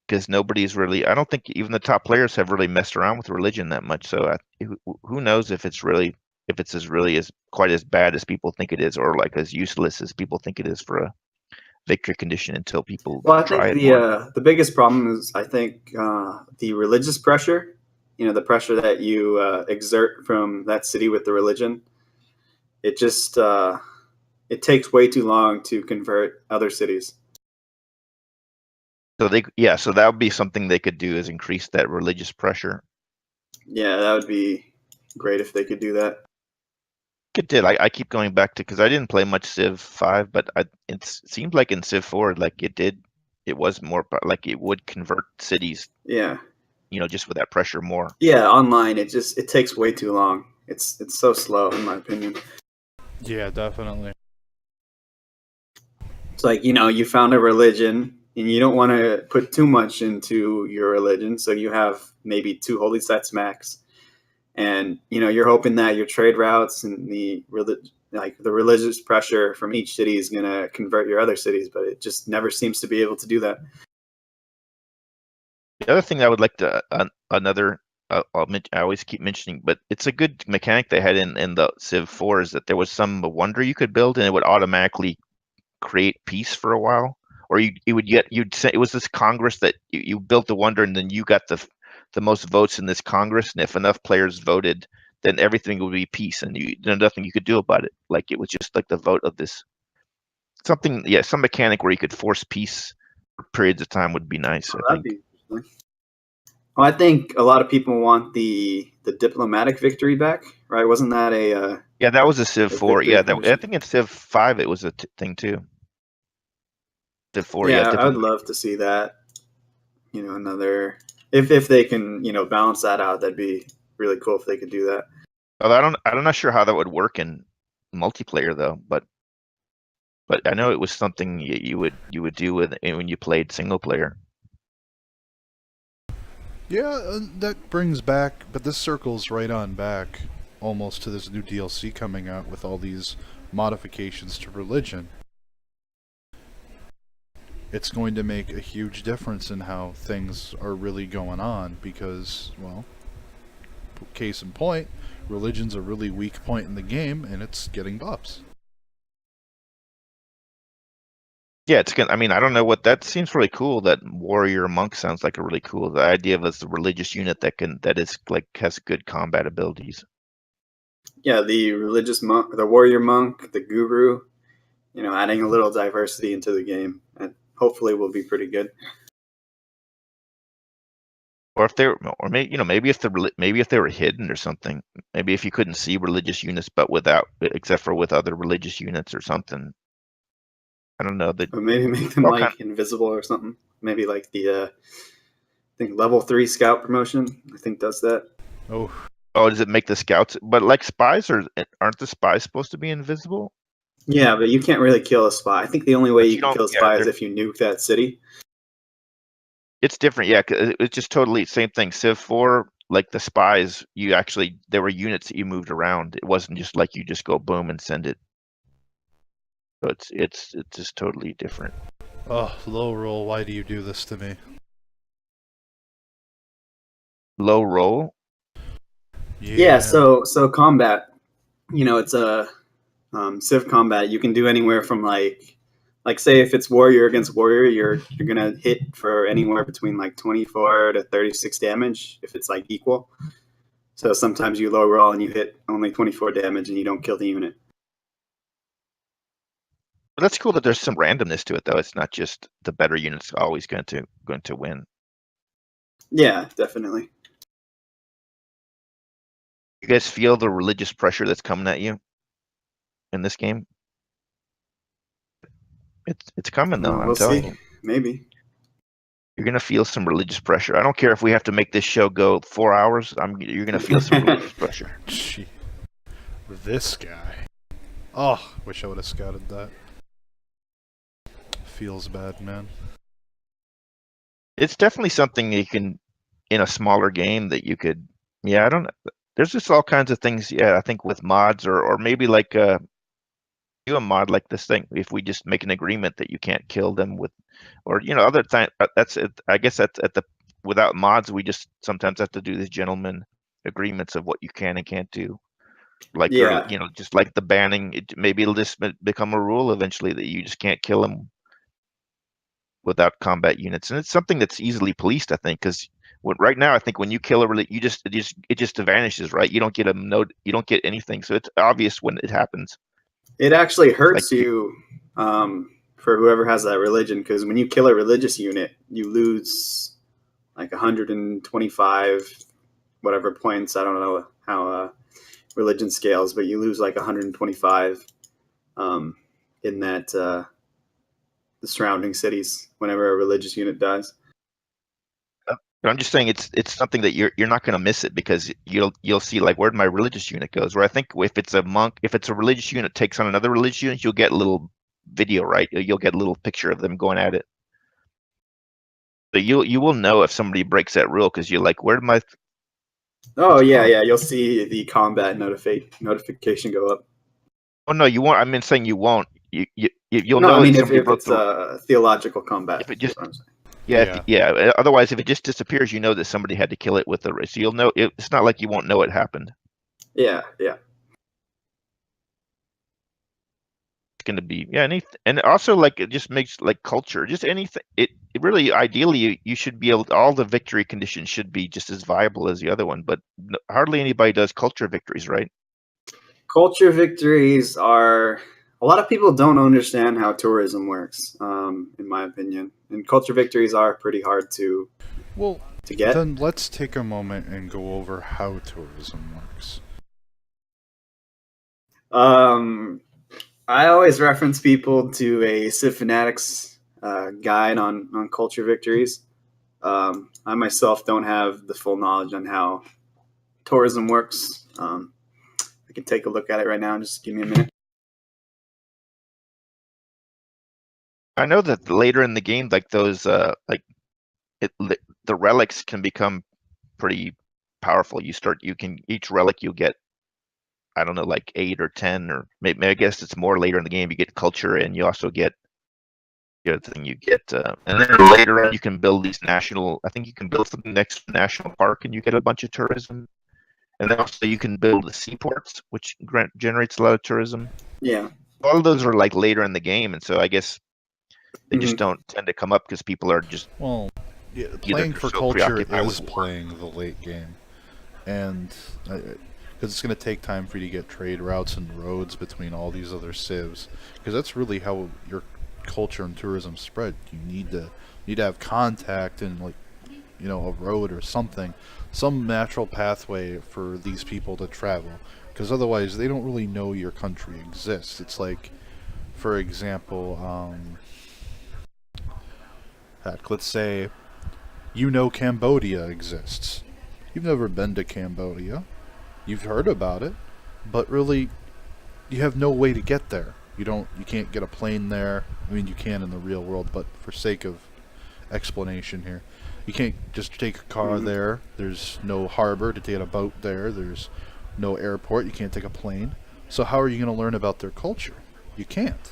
because nobody's really. I don't think even the top players have really messed around with religion that much. So who knows if it's really as quite as bad as people think it is, or like as useless as people think it is for a victory condition until people Well, I try think it more. the biggest problem is the religious pressure. The pressure that you exert from that city with the religion. It just it takes way too long to convert other cities. So so that would be something they could do, is increase that religious pressure. Yeah, that would be great if they could do that. It did. I keep going back to, because I didn't play much Civ 5, but it seemed like in Civ 4, like it was more like it would convert cities. Yeah. Just with that pressure more. Yeah, online it takes way too long. It's so slow in my opinion. Yeah, definitely. It's like, you found a religion and you don't want to put too much into your religion, so you have maybe 2 holy sites max. And you're hoping that your trade routes and the religious pressure from each city is going to convert your other cities, but it just never seems to be able to do that. The other thing I would like to I always keep mentioning, but it's a good mechanic they had in the Civ 4, is that there was some wonder you could build and it would automatically create peace for a while, or you'd say it was this Congress that you built the wonder and then you got the most votes in this Congress, and if enough players voted, then everything would be peace, and there's nothing you could do about it. Like it was just like the vote of this something. Yeah, some mechanic where you could force peace for periods of time would be nice. I think. Be interesting. Well, I think a lot of people want the diplomatic victory back, right? Wasn't that a yeah, that was a Civ 4. Yeah, I think in Civ 5 it was a thing too. Civ 4, yeah, I would love to see that. Another if they can, balance that out, that'd be really cool if they could do that. I'm not sure how that would work in multiplayer though, but I know it was something you would do when you played single player. Yeah, that brings back, but this circles right on back almost to this new DLC coming out with all these modifications to religion. It's going to make a huge difference in how things are really going on because, well, case in point, religion's a really weak point in the game and it's getting buffs. Yeah, it's gonna. I mean, I don't know what that seems really cool. That warrior monk sounds like a really cool. The idea of a religious unit that is like has good combat abilities. Yeah, the religious monk, the warrior monk, the guru. Adding a little diversity into the game, and hopefully will be pretty good. Or if they're, or maybe if they were hidden or something. Maybe if you couldn't see religious units, but except for with other religious units or something. I don't know. Or maybe make them invisible or something. Maybe like the I think level 3 scout promotion, I think does that. Oh, does it make the scouts? But like spies, aren't the spies supposed to be invisible? Yeah, but you can't really kill a spy. I think the only way you can kill a spy is if you nuke that city. It's different, yeah. It's just totally same thing. Civ 4, like the spies, there were units that you moved around. It wasn't just like you just go boom and send it. So it's just totally different. Oh, low roll, why do you do this to me? Low roll? Yeah, so combat, it's a Civ combat. You can do anywhere from like say if it's warrior against warrior, you're gonna hit for anywhere between like 24 to 36 damage if it's like equal. So sometimes you low roll and you hit only 24 damage and you don't kill the unit. But that's cool that there's some randomness to it, though. It's not just the better unit's always going to win. Yeah, definitely. You guys feel the religious pressure that's coming at you in this game? It's coming though. I'm telling you. Maybe you're gonna feel some religious pressure. I don't care if we have to make this show go 4 hours. You're gonna feel some religious pressure. Gee, this guy. Oh, wish I would have scouted that. Feels bad, man. It's definitely something you can, in a smaller game, that you could. Yeah, I don't know. there's just all kinds of things. Yeah, I think with mods or maybe like do a mod like this thing. If we just make an agreement that you can't kill them with, or other time. That's it. I guess that's at the without mods, we just sometimes have to do these gentleman agreements of what you can and can't do. Like Yeah. just like the banning. Maybe it'll just become a rule eventually that you just can't kill them without combat units, and it's something that's easily policed, I think, because right now I think when you kill it just vanishes, right? You don't get a note, you don't get anything, so it's obvious when it happens. It actually hurts Like you for whoever has that religion, because when you kill a religious unit, you lose like 125 whatever points. I don't know how religion scales, but you lose like 125 in that the surrounding cities whenever a religious unit dies. But I'm just saying it's something that you're not going to miss it, because you'll see like, where'd my religious unit goes? Where I think if it's a monk, if it's a religious unit takes on another religious unit, you'll get a little video, right? You'll get a little picture of them going at it. So you will know if somebody breaks that rule, because you're like, where'd my Oh yeah, you'll see the combat notification go up. Oh no, you won't. I mean, saying you won't. You'll No, know I mean if if it's a theological combat. If it just is what I'm saying. yeah. Otherwise, if it just disappears, you know that somebody had to kill it with the race. So you'll know. It's not like you won't know it happened. Yeah. It's going to be and also like it just makes like culture, just anything. It really ideally you should be able. All the victory conditions should be just as viable as the other one, but hardly anybody does culture victories, right? Culture victories are. A lot of people don't understand how tourism works, in my opinion, and culture victories are pretty hard to get. Then let's take a moment and go over how tourism works. I always reference people to a Civ Fanatics guide on culture victories. I myself don't have the full knowledge on how tourism works. I can take a look at it right now. Just give me a minute. I know that later in the game, like those, the relics can become pretty powerful. Each relic you'll get, I don't know, like 8 or 10, or maybe I guess it's more later in the game. You get culture, and you also get the other thing you get, and then later on you can build these national. I think you can build something next to the national park, and you get a bunch of tourism. And then also you can build the seaports, which generates a lot of tourism. Yeah, all of those are like later in the game, and so I guess they just don't tend to come up because people are just playing for culture is playing the late game, and because it's going to take time for you to get trade routes and roads between all these other civs, because that's really how your culture and tourism spread. You need to have contact and a road or something, some natural pathway for these people to travel, because otherwise they don't really know your country exists. It's like, for example, let's say Cambodia exists. You've never been to Cambodia. You've heard about it, but really you have no way to get there. You can't get a plane there. I mean, you can in the real world, but for sake of explanation here, you can't just take a car there. There's no harbor to take a boat there. There's no airport. You can't take a plane. So how are you going to learn about their culture? You can't.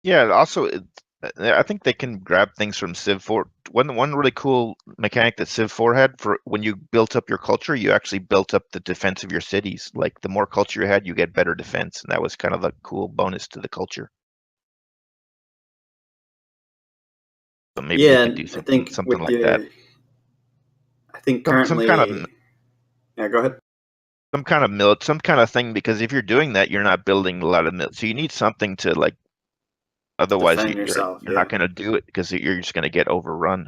Yeah, also, I think they can grab things from Civ 4. One really cool mechanic that Civ 4 had, for when you built up your culture, you actually built up the defense of your cities. Like, the more culture you had, you get better defense, and that was kind of a cool bonus to the culture. So maybe they could do something like that. I think currently, yeah, go ahead. Some kind of thing, because if you're doing that, you're not building a lot of mill. So you need something to, like, otherwise you're not going to do it, because you're just going to get overrun.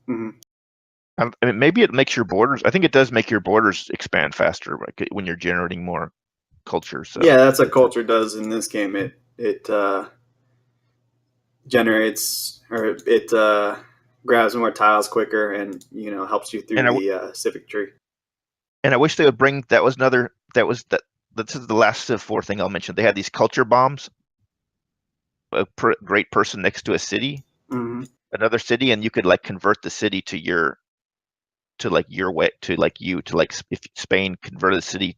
I mean, maybe it makes your borders. I think it does make your borders expand faster, like, when you're generating more culture. So yeah, that's what culture does in this game. It generates, or it grabs more tiles quicker, and helps you through the civic tree. And I wish they would bring. This is the last Civ 4 thing I'll mention. They had these culture bombs. A great person next to a city. another city, and you could like convert the city to your way if Spain converted the city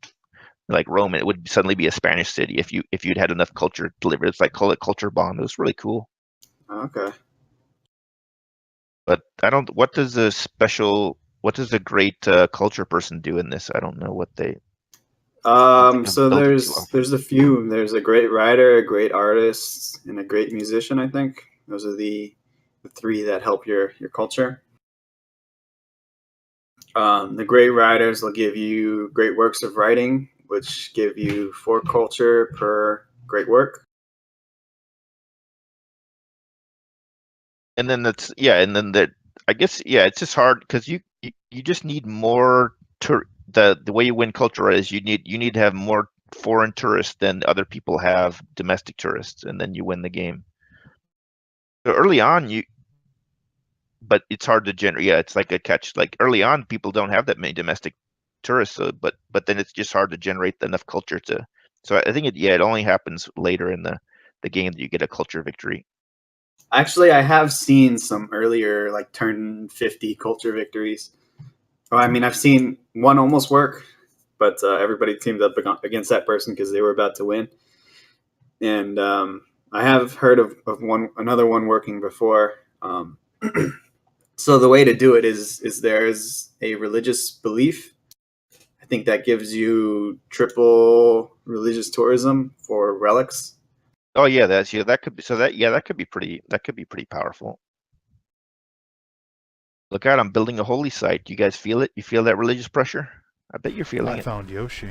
like Rome, it would suddenly be a Spanish city if you'd had enough culture delivered. It's like call it culture bomb. It was really cool. Okay. But I don't. What does a great culture person do in this? I don't know what they. So there's a few. There's a great writer, a great artist, and a great musician. I think those are the three that help your culture. The great writers will give you great works of writing, which give you 4 culture per great work. And then I guess it's just hard because you just need more the way you win culture is you need to have more foreign tourists than other people have domestic tourists, and then you win the game. So early on but it's hard to generate. Yeah, it's like a catch. Like early on, people don't have that many domestic tourists, so, but then it's just hard to generate enough culture to. So I think it only happens later in the game that you get a culture victory. Actually, I have seen some earlier, like turn 50 culture victories. Well, I mean, I've seen one almost work, but everybody teamed up against that person because they were about to win. And I have heard of another one working before. So the way to do it is there is a religious belief. I think that gives you triple religious tourism for relics. Oh yeah, that could be that could be pretty powerful. Look out, I'm building a holy site. You guys feel it? You feel that religious pressure? I bet you're feeling it. I found Yoshi.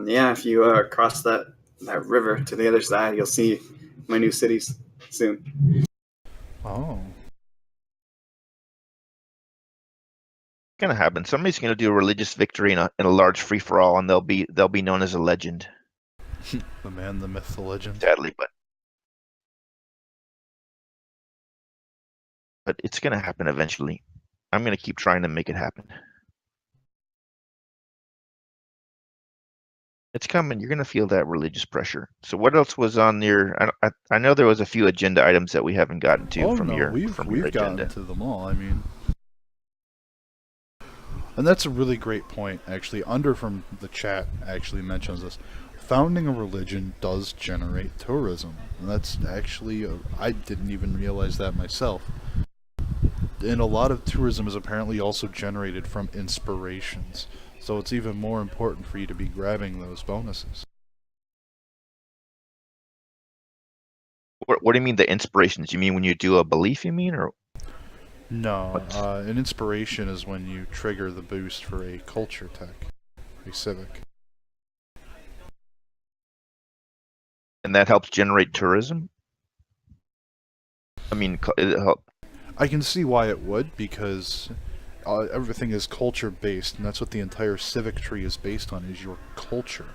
Yeah, if you cross that river to the other side, you'll see my new cities soon. Oh. It's gonna happen. Somebody's gonna do a religious victory in a large free for all, and they'll be known as a legend. The man, the myth, the legend. Sadly, but it's gonna happen eventually. I'm gonna keep trying to make it happen. It's coming. You're gonna feel that religious pressure. So what else was on your? I know there was a few agenda items that we haven't gotten to from your we've agenda. gotten to them all. I mean, and that's a really great point. Actually, Under from the chat actually mentions this. Founding a religion does generate tourism, and that's actually I didn't even realize that myself. And a lot of tourism is apparently also generated from inspirations. So it's even more important for you to be grabbing those bonuses. What do you mean the inspirations? You mean when you do a belief? You mean or? No, an inspiration is when you trigger the boost for a culture tech, a civic. And that helps generate tourism? I mean, it help. I can see why it would, because everything is culture based, and that's what the entire civic tree is based on, is your culture.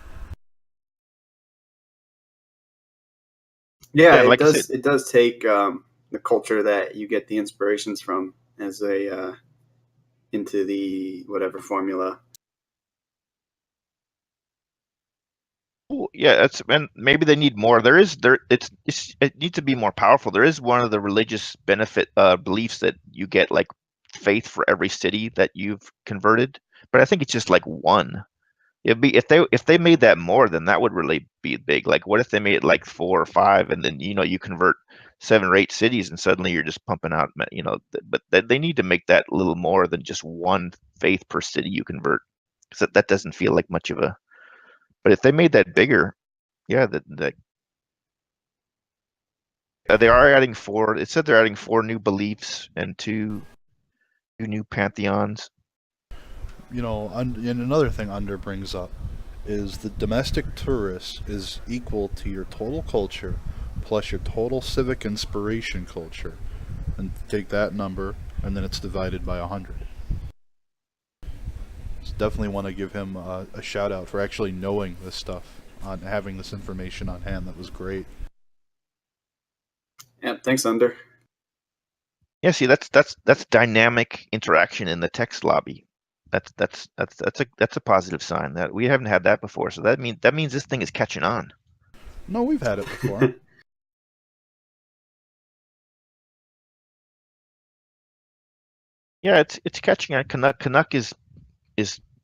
Yeah, like it does take the culture that you get the inspirations from as into the whatever formula. Yeah, and maybe they need more. It needs to be more powerful. There is one of the religious beliefs that you get like faith for every city that you've converted, but I think it's just like one. It'd be if they made that more, then that would really be big. Like, what if they made it like 4 or 5, and then you convert 7 or 8 cities, and suddenly you're just pumping out. But they need to make that a little more than just one faith per city you convert, because that doesn't feel like much of a. But if they made that bigger, yeah, they are adding 4. It said they're adding 4 new beliefs and 2 new pantheons. And another thing Under brings up is the domestic tourist is equal to your total culture plus your total civic inspiration culture, and take that number and then it's divided by 100. So definitely want to give him a shout out for actually knowing this stuff, on having this information on hand. That was great. Yeah, thanks, Under. Yeah, see, that's dynamic interaction in the text lobby. That's a positive sign. That we haven't had that before. So that means this thing is catching on. No, we've had it before. Yeah, it's catching on. Canuck is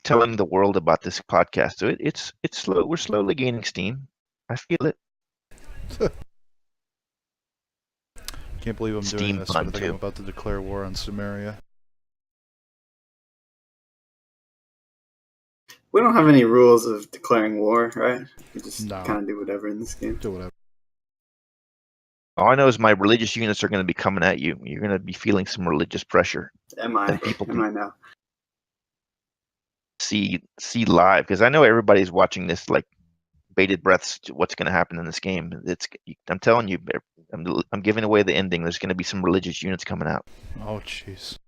telling the world about this podcast. So it's slow. We're slowly gaining steam. I feel it. Can't believe I'm doing Steam this, but I pun, think I'm too. about to declare war on Sumeria. We don't have any rules of declaring war, right? We just No. kind of do whatever in this game. Do whatever. All I know is my religious units are going to be coming at you. You're going to be feeling some religious pressure. Am I? And people Am I now? see live, because I know everybody's watching this bated breaths to what's going to happen in this game. I'm telling you, I'm giving away the ending. There's going to be some religious units coming out. Oh, jeez.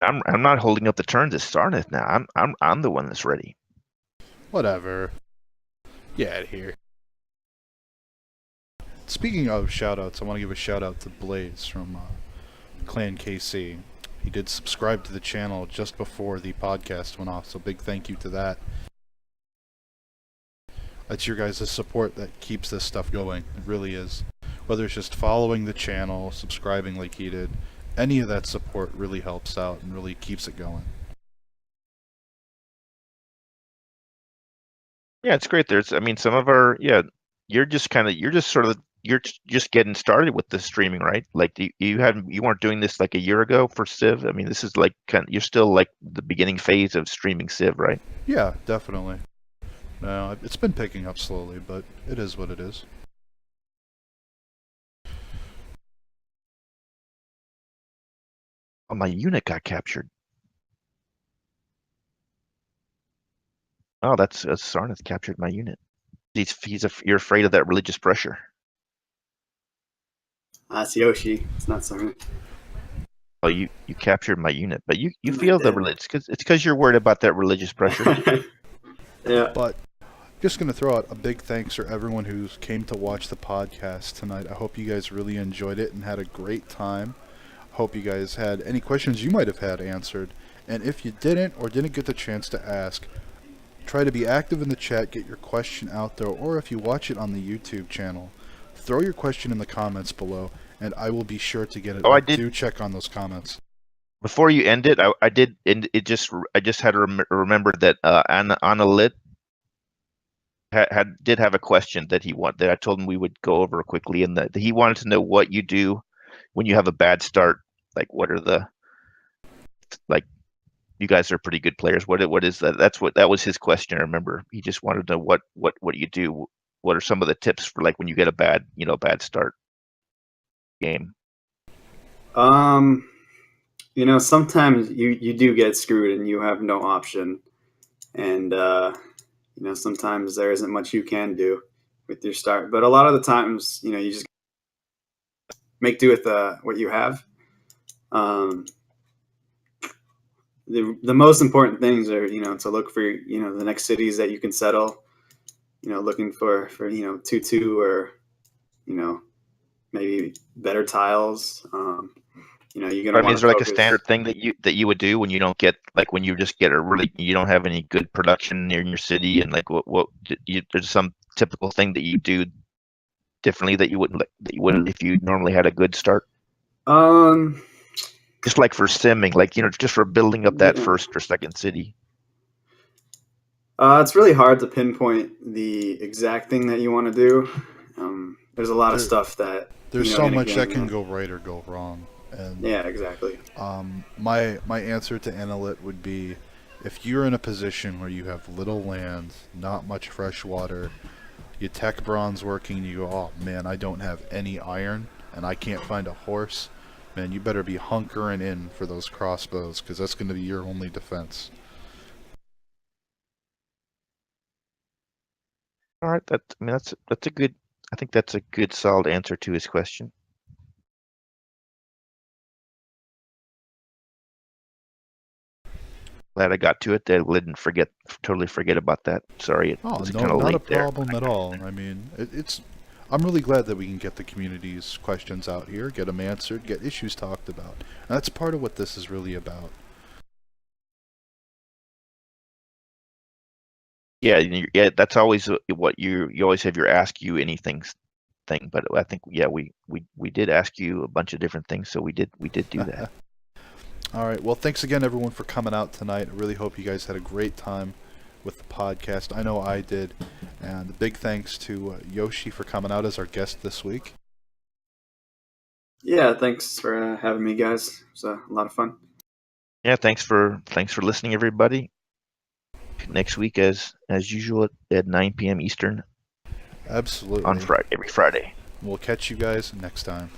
I'm not holding up the turns at Sarnath now. I'm the one that's ready. Whatever. Get out of here. Speaking of shoutouts, I want to give a shout out to Blaze from Clan KC. He did subscribe to the channel just before the podcast went off, so big thank you to that. That's your guys' support that keeps this stuff going. It really is. Whether it's just following the channel, subscribing like he did, any of that support really helps out and really keeps it going. Yeah, it's great. Some of our, you're just getting started with the streaming, right? Like you weren't doing this like a year ago for Civ. I mean, this is like you're still like the beginning phase of streaming Civ, right? Yeah, definitely. No, it's been picking up slowly, but it is what it is. Oh, my unit got captured. Oh, that's Sarnath captured my unit. You're afraid of that religious pressure. It's Yoshi. It's not Sarnath. Oh, you captured my unit, but you I feel the did. religious, because you're worried about that religious pressure. Yeah. But just going to throw out a big thanks for everyone who came to watch the podcast tonight. I hope you guys really enjoyed it and had a great time. Hope you guys had any questions you might have had answered. And if you didn't or didn't get the chance to ask, try to be active in the chat, get your question out there, or if you watch it on the YouTube channel, throw your question in the comments below, and I will be sure to get it. Oh, I did. Do check on those comments. Before you end it, I did end it. I just had to remember that Anna Lit did have a question that that I told him we would go over quickly, and that he wanted to know what you do when you have a bad start. Like, what are you guys are pretty good players. What is that? That was his question. I remember he just wanted to know what you do. What are some of the tips for like when you get a bad start game? Sometimes you do get screwed and you have no option, and sometimes there isn't much you can do with your start. But a lot of the times, you just make do with what you have. The most important things are to look for the next cities that you can settle. Looking for 2-2 or maybe better tiles. You're gonna want Is to there like a focus. standard thing that you would do when you don't get when you just get you don't have any good production near your city, and like there's some typical thing that you do differently that you wouldn't if you normally had a good start? Just like for simming, just for building up that first or second city. It's really hard to pinpoint the exact thing that you want to do. There's a lot of stuff that there's so much that can go right or go wrong. And yeah, exactly. My answer to Analyt would be, if you're in a position where you have little land, not much fresh water, you tech bronze working, you go, oh man, I don't have any iron and I can't find a horse, man, you better be hunkering in for those crossbows, because that's going to be your only defense. All right, that's a good. I think that's a good solid answer to his question. Glad I got to it. That I didn't totally forget about that. Sorry, it was kind of late there. Not a problem at all. I mean, I'm really glad that we can get the community's questions out here, get them answered, get issues talked about. And that's part of what this is really about. Yeah, that's always what you always have your ask you anything thing. But I think we did ask you a bunch of different things, so we did do that. All right. Well, thanks again, everyone, for coming out tonight. I really hope you guys had a great time with the podcast. I know I did. And a big thanks to Yoshi for coming out as our guest this week. Yeah, thanks for having me, guys. It was a lot of fun. Yeah, thanks for listening, everybody. Next week, as usual, at 9 p.m. Eastern. Absolutely. On Friday, every Friday. We'll catch you guys next time.